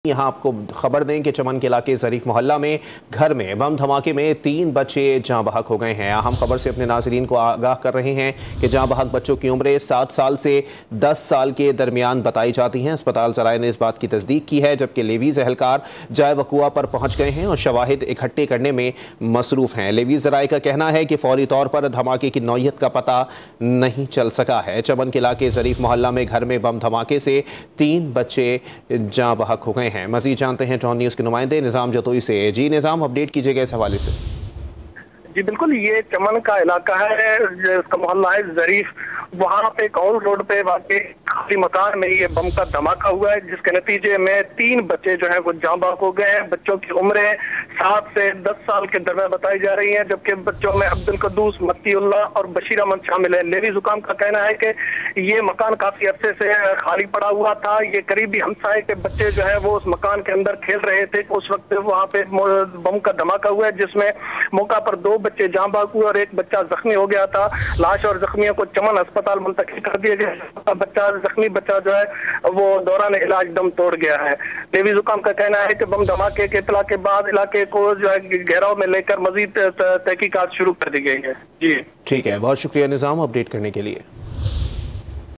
यहाँ आपको खबर दें कि चमन के इलाके ज़रीफ मोहल्ला में घर में बम धमाके में 3 बच्चे जाँ बहक हो गए हैं। अहम खबर से अपने नाज़रीन को आगाह कर रहे हैं कि जाँ बहक बच्चों की उम्रें 7 साल से 10 साल के दरमियान बताई जाती हैं। अस्पताल ज़राए ने इस बात की तस्दीक की है, जबकि लेवीज़ एहलकार जाए वक़ुआ पर पहुँच गए हैं और शवाहिद इकट्ठे करने में मसरूफ़ हैं। लेवीज़ ज़राए का कहना है कि फौरी तौर पर धमाके की नौइयत का पता नहीं चल सका है। चमन के इलाके ज़रीफ मोहल्ला में घर में बम धमाके से 3 बच्चे जाँ बहक हो गए हैं। मज़ीद जानते हैं टॉन न्यूज़ के नुमाइंदे निज़ाम जतोई से। जी निज़ाम, अपडेट कीजिएगा इस हवाले से। जी बिल्कुल, ये चमन का इलाका है, इसका मोहल्ला है ज़रीफ। वहाँ पे कौल रोड पे वाकई खाली मकान में ये बम का धमाका हुआ है, जिसके नतीजे में 3 बच्चे जो है वो जाँ बहक हो गए हैं। बच्चों की उम्रें 7 से 10 साल के दरमियान बताई जा रही हैं, जबकि बच्चों में अब्दुल कद्दूस, मत्तीउल्लाह और बशीर अहमद शामिल है। लेवी जुकाम का कहना है कि ये मकान काफी अरसे से खाली पड़ा हुआ था। ये करीबी हमसाये के बच्चे जो है वो उस मकान के अंदर खेल रहे थे। उस वक्त वहाँ पे बम का धमाका हुआ है, जिसमें मौका पर 2 बच्चे जाँ बहक हुए और 1 बच्चा जख्मी हो गया था। लाश और जख्मियों को चमन अस्पताल मुंतकिल कर दिया गया। जख्मी बच्चा जो है वो दौरान इलाज दम तोड़ गया है। लेवी जुकाम का कहना है कि बम धमाके के इत्तला के बाद इलाके को जो है घेराव में लेकर मजीद तहकीकात शुरू कर दी गई है। जी ठीक है, बहुत शुक्रिया निज़ाम अपडेट करने के लिए।